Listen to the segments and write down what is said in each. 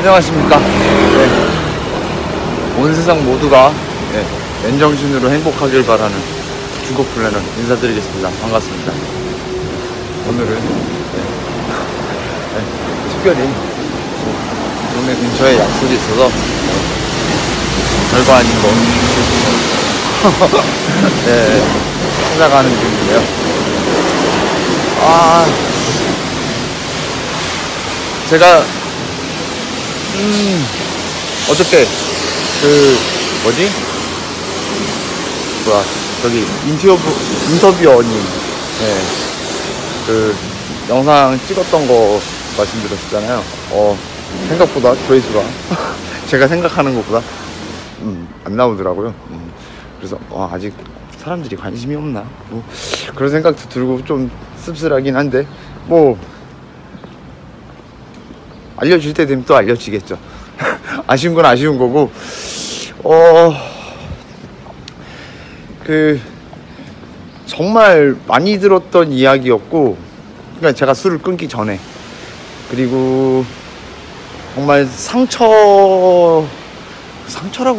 안녕하십니까. 온 세상 모두가 맨정신으로 행복하길 바라는 중국 플래너 인사드리겠습니다. 반갑습니다. 오늘은 특별히 동네 근처에 약속이 있어서 별거 아닌 거 찾아가는 중인데요. 제가 어저께 저기 인터뷰어님 영상 찍었던 거 말씀드렸잖아요. 생각보다 조회수가 제가 생각하는 것보다 안 나오더라고요. 그래서 아직 사람들이 관심이 없나 그런 생각도 들고 좀 씁쓸하긴 한데 알려줄 때 되면 또 알려지겠죠. 아쉬운 건 아쉬운 거고 정말 많이 들었던 이야기였고, 그러니까 제가 술을 끊기 전에, 그리고 정말 상처라고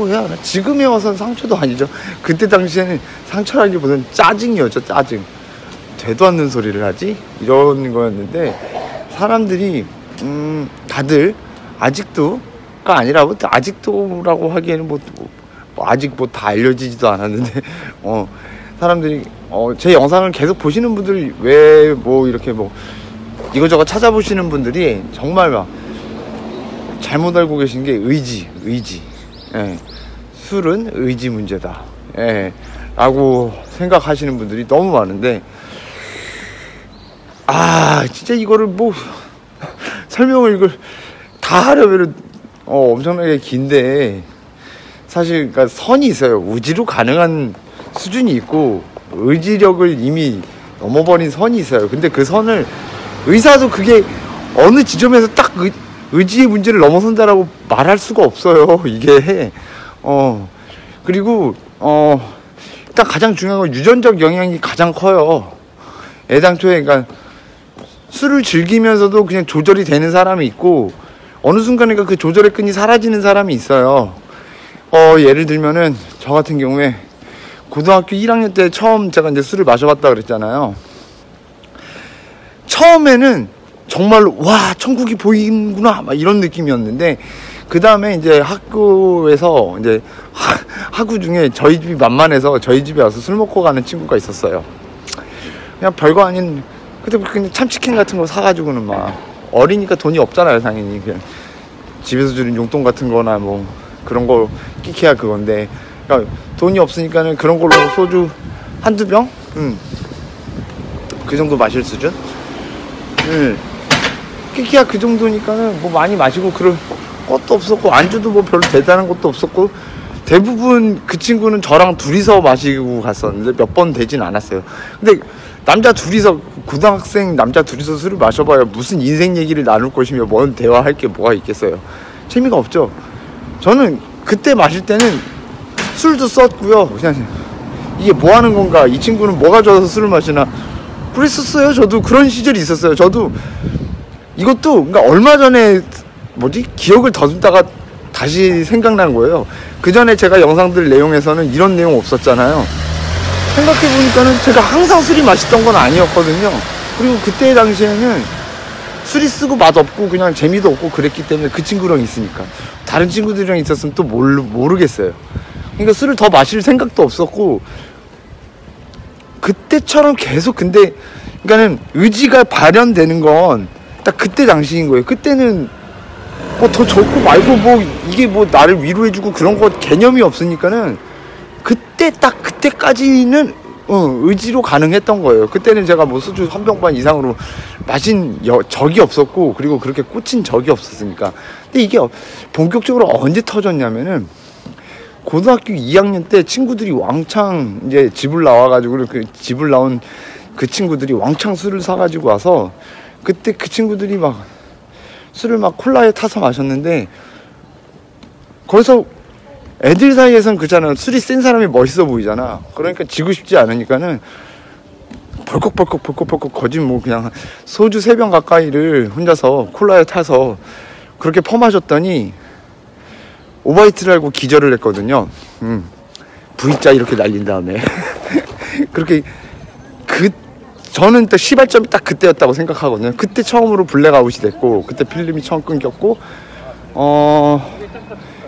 해야 하나? 지금에 와서는 상처도 아니죠. 그때 당시에는 상처라기보다는 짜증이었죠. 짜증. 되도 않는 소리를 하지? 이런 거였는데, 사람들이 다들 아직도가 아니라 아직도라고 하기에는 아직 다 알려지지도 않았는데 사람들이 제 영상을 계속 보시는 분들 왜 이렇게 이거저거 찾아보시는 분들이 정말 막 잘못 알고 계신 게 의지. 술은 의지 문제다. 라고 생각하시는 분들이 너무 많은데 진짜 이거를 설명을 이걸 다 하려면 엄청나게 긴데, 사실 그러니까 선이 있어요. 의지로 가능한 수준이 있고 의지력을 이미 넘어버린 선이 있어요. 근데 그 선을 의사도 그게 어느 지점에서 딱 의지의 문제를 넘어선다라고 말할 수가 없어요. 이게 그리고 일단 가장 중요한 건 유전적 영향이 가장 커요. 애당초에 그러니까 술을 즐기면서도 그냥 조절이 되는 사람이 있고, 어느 순간에 그 조절의 끈이 사라지는 사람이 있어요. 예를 들면은 저 같은 경우에 고등학교 1학년 때 처음 제가 이제 술을 마셔봤다 그랬잖아요. 처음에는 정말로 천국이 보이는구나 막 이런 느낌이었는데, 그 다음에 이제 학교에서 이제 학우 중에 저희 집이 만만해서 저희 집에 와서 술 먹고 가는 친구가 있었어요. 그냥 별거 아닌 그때 그냥 참치캔 같은 거 사가지고는 막, 어리니까 돈이 없잖아요 당연히. 그냥 집에서 주는 용돈 같은 거나 그런 거 끼케야 그건데, 그러니까 돈이 없으니까는 그런 걸로 소주 한두 병? 그 정도 마실 수준? 끼케야 그 정도니까는 많이 마시고 그럴 것도 없었고, 안주도 별로 대단한 것도 없었고, 대부분 그 친구는 저랑 둘이서 마시고 갔었는데 몇 번 되진 않았어요. 근데 고등학생 남자 둘이서 술을 마셔봐야 무슨 인생 얘기를 나눌 것이며 뭔 대화할 게 뭐가 있겠어요. 재미가 없죠. 저는 그때 마실 때는 술도 썼고요. 그냥 이게 뭐 하는 건가, 이 친구는 뭐가 좋아서 술을 마시나 그랬었어요. 저도 그런 시절이 있었어요. 저도 이것도 그러니까 얼마 전에 기억을 더듬다가 다시 생각난 거예요. 그 전에 제가 영상들 내용에서는 이런 내용 없었잖아요. 생각해보니까는 제가 항상 술이 맛있던 건 아니었거든요. 그리고 그때 당시에는 술이 쓰고 맛없고 그냥 재미도 없고 그랬기 때문에 그 친구랑 있으니까. 다른 친구들이랑 있었으면 또 모르겠어요. 그러니까 술을 더 마실 생각도 없었고, 그때처럼 계속 그러니까는 의지가 발현되는 건 딱 그때 당시인 거예요. 그때는 더 적고 말고 이게 나를 위로해주고 그런 거 개념이 없으니까는 그때까지는 의지로 가능했던 거예요. 그때는 제가 소주 한 병 반 이상으로 마신 적이 없었고, 그리고 그렇게 꽂힌 적이 없었으니까. 근데 이게 본격적으로 언제 터졌냐면은 고등학교 2학년 때 친구들이 왕창 이제 집을 나와가지고, 집을 나온 그 친구들이 왕창 술을 사가지고 와서, 그때 그 친구들이 술을 콜라에 타서 마셨는데, 거기서 애들 사이에선 그잖아. 술이 센 사람이 멋있어 보이잖아. 그러니까 지고 싶지 않으니까는 벌컥 거진 그냥 소주 3병 가까이를 혼자서 콜라에 타서 그렇게 퍼마셨더니 오바이트를 하고 기절을 했거든요. V자 이렇게 날린 다음에 그렇게 저는 딱 시발점이 딱 그때였다고 생각하거든요. 그때 처음으로 블랙아웃이 됐고, 그때 필름이 처음 끊겼고,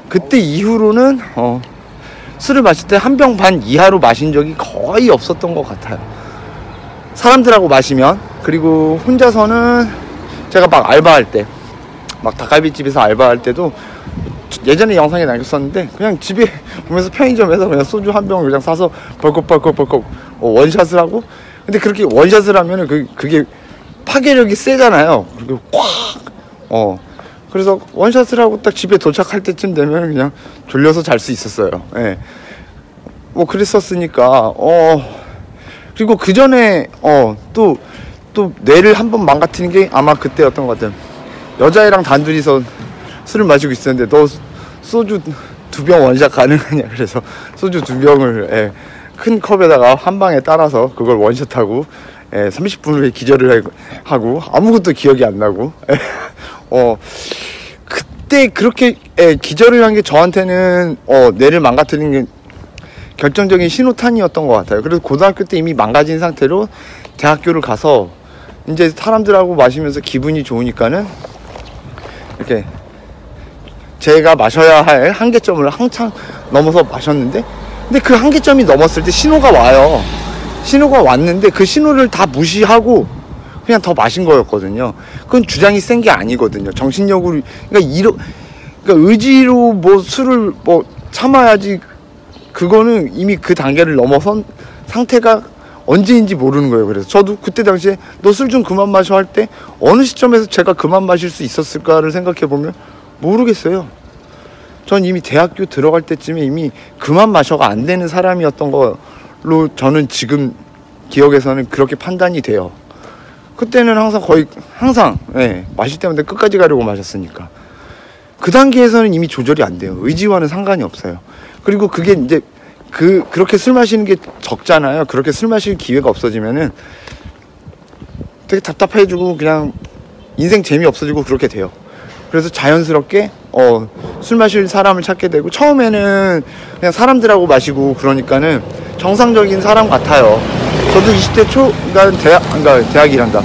그때 이후로는 술을 마실 때 한 병 반 이하로 마신 적이 거의 없었던 것 같아요. 사람들하고 마시면. 그리고 혼자서는 제가 막 알바할 때, 막 닭갈비집에서 알바할 때도 예전에 영상에 남겼었는데, 그냥 집에 보면서 편의점에서 그냥 소주 한 병 그냥 사서 벌컥 원샷을 하고, 근데 그렇게 원샷을 하면은 그게 파괴력이 세잖아요. 그리고 꽉 그래서 원샷을 하고 딱 집에 도착할 때쯤 되면 그냥 졸려서 잘 수 있었어요. 예. 뭐 그랬었으니까 그리고 그 전에 또 뇌를 한번 망가뜨린 게 아마 그때였던 것 같아요. 여자애랑 단둘이서 술을 마시고 있었는데, 너 소주 2병 원샷 가능하냐, 그래서 소주 2병을 큰 컵에다가 한 방에 따라서 그걸 원샷하고 30분 후에 기절을 하고 아무것도 기억이 안 나고 그때 그렇게 기절을 한 게 저한테는 뇌를 망가뜨린 게 결정적인 신호탄이었던 것 같아요. 그래서 고등학교 때 이미 망가진 상태로 대학교를 가서 이제 사람들하고 마시면서 기분이 좋으니까는 이렇게 제가 마셔야 할 한계점을 한참 넘어서 마셨는데, 근데 그 한계점이 넘었을 때 신호가 와요. 신호가 왔는데 그 신호를 다 무시하고 그냥 더 마신 거였거든요. 그건 주장이 센 게 아니거든요. 정신력으로, 그러니까 의지로 뭐 술을 뭐 참아야지, 그거는 이미 그 단계를 넘어선 상태가 언제인지 모르는 거예요. 그래서 저도 그때 당시에 너 술 좀 그만 마셔 할 때 어느 시점에서 제가 그만 마실 수 있었을까를 생각해 보면 모르겠어요. 전 이미 대학교 들어갈 때쯤에 이미 그만 마셔가 안 되는 사람이었던 걸로 저는 지금 기억에서는 그렇게 판단이 돼요. 그때는 항상 마실 때마다 끝까지 가려고 마셨으니까. 그 단계에서는 이미 조절이 안 돼요. 의지와는 상관이 없어요. 그리고 그게 이제 그렇게 술 마시는 게 적잖아요. 그렇게 술 마실 기회가 없어지면은 되게 답답해지고 그냥 인생 재미 없어지고 그렇게 돼요. 그래서 자연스럽게 술 마실 사람을 찾게 되고, 처음에는 그냥 사람들하고 마시고 그러니까는 정상적인 사람 같아요. 저도 20대 그러니까 대학이란다.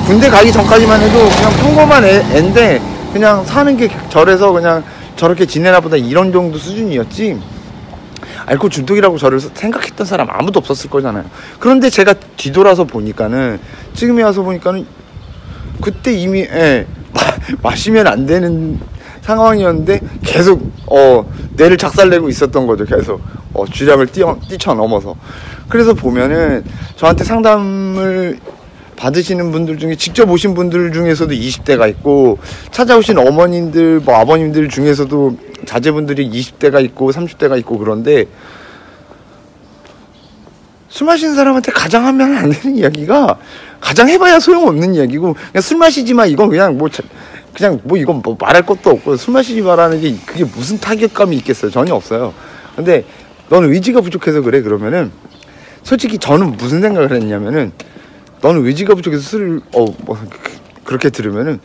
군대 가기 전까지만 해도 그냥 평범한 애인데 그냥 사는 게 절에서 그냥 저렇게 지내나 보다 이런 정도 수준이었지, 알코올 중독이라고 저를 생각했던 사람 아무도 없었을 거잖아요. 그런데 제가 뒤돌아서 보니까는, 지금에 와서 보니까는 그때 이미 마시면 안 되는 상황이었는데 계속 뇌를 작살내고 있었던 거죠. 계속 주량을 뛰쳐넘어서. 그래서 보면은 저한테 상담을 받으시는 분들 중에, 직접 오신 분들 중에서도 20대가 있고, 찾아오신 어머님들 뭐 아버님들 중에서도 자제분들이 20대가 있고 30대가 있고, 그런데 술 마시는 사람한테 가장 하면 안 되는 이야기가, 가장 해봐야 소용없는 이야기고, 그냥 술 마시지 마, 이건 그냥 이건 뭐 말할 것도 없고, 술 마시지 마라는 게 그게 무슨 타격감이 있겠어요? 전혀 없어요. 근데 너는 의지가 부족해서 그래. 그러면은 솔직히 저는 무슨 생각을 했냐면은, 너는 의지가 부족해서 술을 그렇게 들으면은,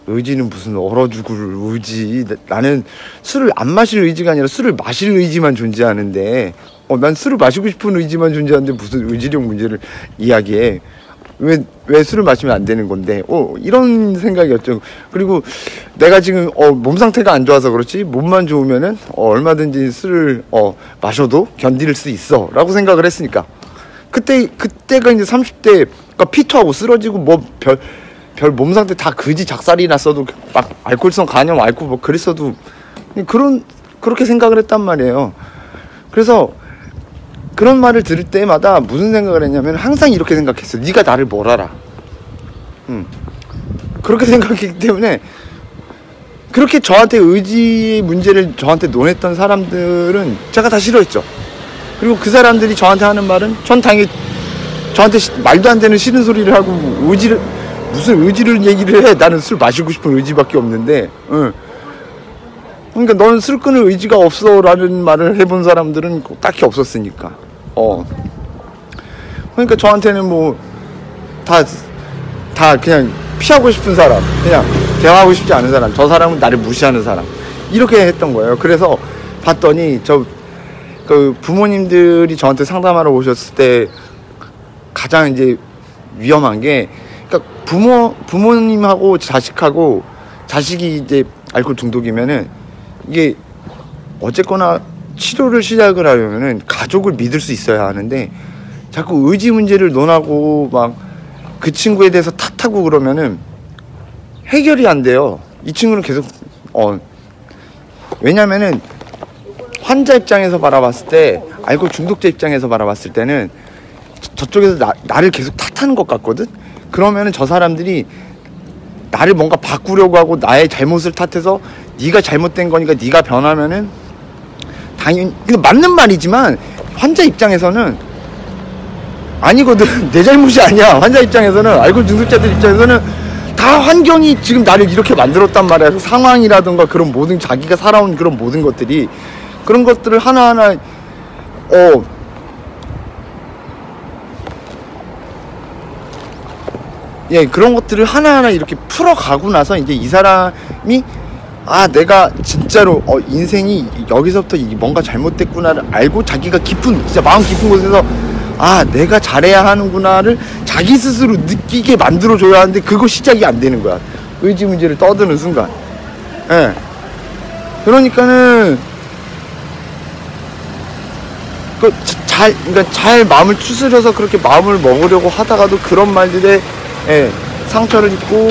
의지는 무슨 얼어 죽을 의지, 나는 술을 안 마실 의지가 아니라 술을 마실 의지만 존재하는데, 난 술을 마시고 싶은 의지만 존재하는데 무슨 의지력 문제를 이야기해. 왜 술을 마시면 안 되는 건데, 이런 생각이었죠. 그리고 내가 지금 몸 상태가 안 좋아서 그렇지, 몸만 좋으면은 얼마든지 술을 마셔도 견딜 수 있어 라고 생각을 했으니까. 그때가 이제 30대, 그러니까 피토하고 쓰러지고 뭐 별 몸 상태 다 그지 작살이 났어도, 막 알코올성 간염 앓고 뭐 그랬어도 그렇게 생각을 했단 말이에요. 그래서 그런 말을 들을 때마다 무슨 생각을 했냐면, 항상 이렇게 생각했어요. 네가 나를 뭘 알아. 그렇게 생각했기 때문에, 그렇게 저한테 의지 문제를 저한테 논했던 사람들은 제가 다 싫어했죠. 그리고 그 사람들이 저한테 하는 말은, 전 당연히 저한테 말도 안 되는 싫은 소리를 하고, 무슨 의지를 얘기를 해. 나는 술 마시고 싶은 의지밖에 없는데, 그러니까 너는 술 끊을 의지가 없어 라는 말을 해본 사람들은 딱히 없었으니까. 그러니까 저한테는 뭐 다 그냥 피하고 싶은 사람, 그냥 대화하고 싶지 않은 사람, 저 사람은 나를 무시하는 사람, 이렇게 했던 거예요. 그래서 봤더니 그 부모님들이 저한테 상담하러 오셨을 때 가장 이제 위험한 게, 그러니까 부모님하고 자식하고, 자식이 이제 알코올 중독이면은 이게 어쨌거나 치료를 시작을 하려면은 가족을 믿을 수 있어야 하는데, 자꾸 의지 문제를 논하고 막 그 친구에 대해서 탓하고 그러면은 해결이 안 돼요. 이 친구는 계속 왜냐면은 환자 입장에서 바라봤을 때, 알코올 중독자 입장에서 바라봤을 때는 저쪽에서 나를 계속 탓하는 것 같거든. 그러면은 저 사람들이 나를 뭔가 바꾸려고 하고 나의 잘못을 탓해서 네가 잘못된 거니까 네가 변하면은, 당연히 맞는 말이지만 환자 입장에서는 아니거든. 내 잘못이 아니야. 환자 입장에서는, 알코올 중독자들 입장에서는 다 환경이 지금 나를 이렇게 만들었단 말이야. 그 상황이라든가 그런 모든, 자기가 살아온 그런 모든 것들이, 그런 것들을 하나하나 그런 것들을 하나하나 이렇게 풀어가고 나서 이제 이 사람이, 내가 진짜로 인생이 여기서부터 뭔가 잘못됐구나를 알고, 자기가 진짜 마음 깊은 곳에서 내가 잘해야 하는구나를 자기 스스로 느끼게 만들어줘야 하는데, 그거 시작이 안 되는 거야. 의지 문제를 떠드는 순간. 그러니까는 그러니까 잘 마음을 추스려서 그렇게 마음을 먹으려고 하다가도 그런 말들에 상처를 입고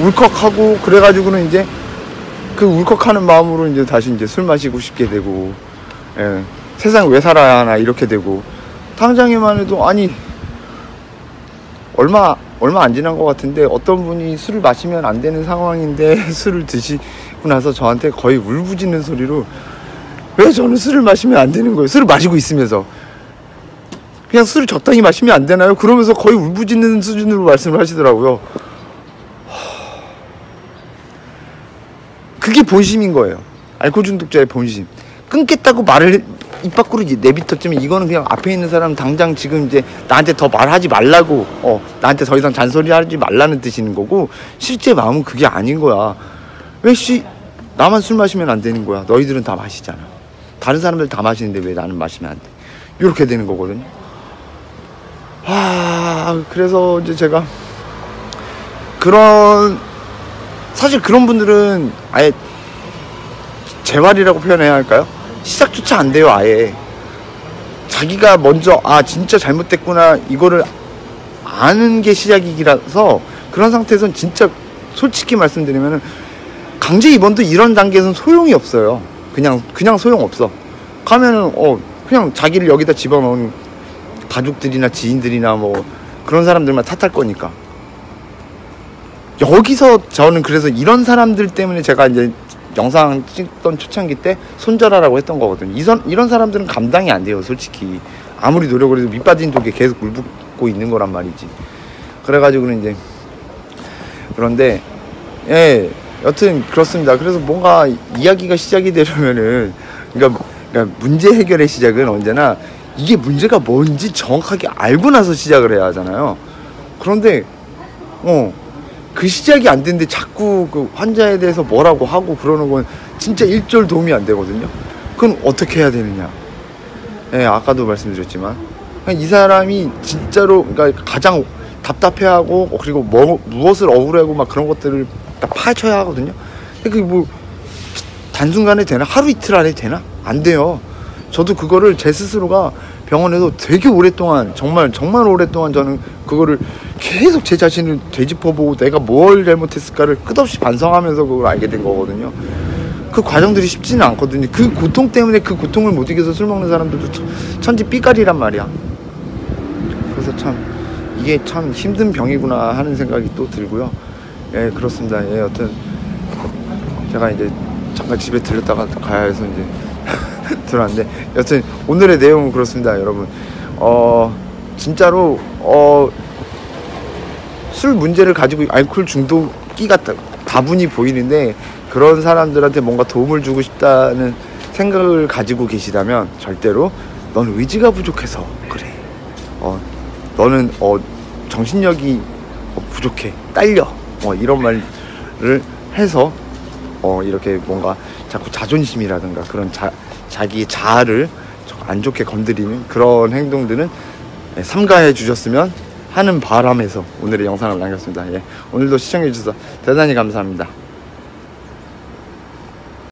울컥하고, 그래가지고는 이제 그 울컥하는 마음으로 이제 다시 이제 술 마시고 싶게 되고, 세상 왜 살아야 하나 이렇게 되고, 당장에만 해도 얼마 안 지난 것 같은데 어떤 분이 술을 마시면 안 되는 상황인데 술을 드시고 나서 저한테 거의 울부짖는 소리로, 왜 저는 술을 마시면 안 되는 거예요? 술을 마시고 있으면서 그냥 술을 적당히 마시면 안 되나요? 그러면서 거의 울부짖는 수준으로 말씀을 하시더라고요. 그게 본심인 거예요. 알코올 중독자의 본심. 끊겠다고 말을 입 밖으로 내뱉었지만, 이거는 그냥 앞에 있는 사람 당장 지금 이제 나한테 더 말하지 말라고, 나한테 더 이상 잔소리 하지 말라는 뜻이는 거고, 실제 마음은 그게 아닌 거야. 나만 술 마시면 안 되는 거야? 너희들은 다 마시잖아. 다른 사람들 다 마시는데 왜 나는 마시면 안 돼? 이렇게 되는 거거든요. 그래서 이제 제가 사실 그런 분들은 아예 재활이라고 표현해야 할까요? 시작조차 안 돼요. 아예 자기가 먼저 진짜 잘못됐구나 이거를 아는 게 시작이라서, 그런 상태에선 진짜 솔직히 말씀드리면은 강제 입원도 이런 단계에서는 소용이 없어요. 그냥 소용없어. 가면은 그냥 자기를 여기다 집어넣은 가족들이나 지인들이나 뭐 그런 사람들만 탓할 거니까. 여기서 저는 그래서 이런 사람들 때문에 제가 이제 영상 찍던 초창기 때 손절하라고 했던 거거든요. 이런 사람들은 감당이 안 돼요, 솔직히. 아무리 노력을 해도 밑빠진 독에 계속 물붓고 있는 거란 말이지. 그래가지고는 이제, 그런데 여튼 그렇습니다. 그래서 뭔가 이야기가 시작이 되려면은, 그러니까 문제 해결의 시작은 언제나 이게 문제가 뭔지 정확하게 알고 나서 시작을 해야 하잖아요. 그런데 그 시작이 안 되는데 자꾸 그 환자에 대해서 뭐라고 하고 그러는 건 진짜 일절 도움이 안 되거든요. 그건 어떻게 해야 되느냐? 아까도 말씀드렸지만, 이 사람이 진짜로, 그러니까 가장 답답해하고, 그리고 무엇을 억울해하고 막 그런 것들을 파헤쳐야 하거든요. 그게 뭐 단순간에 되나? 하루 이틀 안에 되나? 안 돼요. 저도 그거를 제 스스로가 병원에서 되게 오랫동안, 정말 오랫동안 저는 그거를 계속 제 자신을 되짚어보고 내가 뭘 잘못했을까를 끝없이 반성하면서 그걸 알게 된 거거든요. 그 과정들이 쉽지는 않거든요. 그 고통 때문에 그 고통을 못 이겨서 술 먹는 사람들도 천지 삐까리란 말이야. 그래서 이게 참 힘든 병이구나 하는 생각이 또 들고요. 그렇습니다. 여튼 제가 이제 잠깐 집에 들렸다가 가야 해서 이제 들어왔는데, 여튼 오늘의 내용은 그렇습니다, 여러분. 진짜로 술 문제를 가지고 알코올 중독기가 다분히 보이는데, 그런 사람들한테 뭔가 도움을 주고 싶다는 생각을 가지고 계시다면 절대로 넌 의지가 부족해서 그래, 너는 정신력이 부족해, 딸려, 이런 말을 해서 이렇게 뭔가 자꾸 자존심이라든가 그런 자기의 자아를 안 좋게 건드리는 그런 행동들은 삼가해 주셨으면 하는 바람에서 오늘의 영상을 남겼습니다. 예, 오늘도 시청해 주셔서 대단히 감사합니다.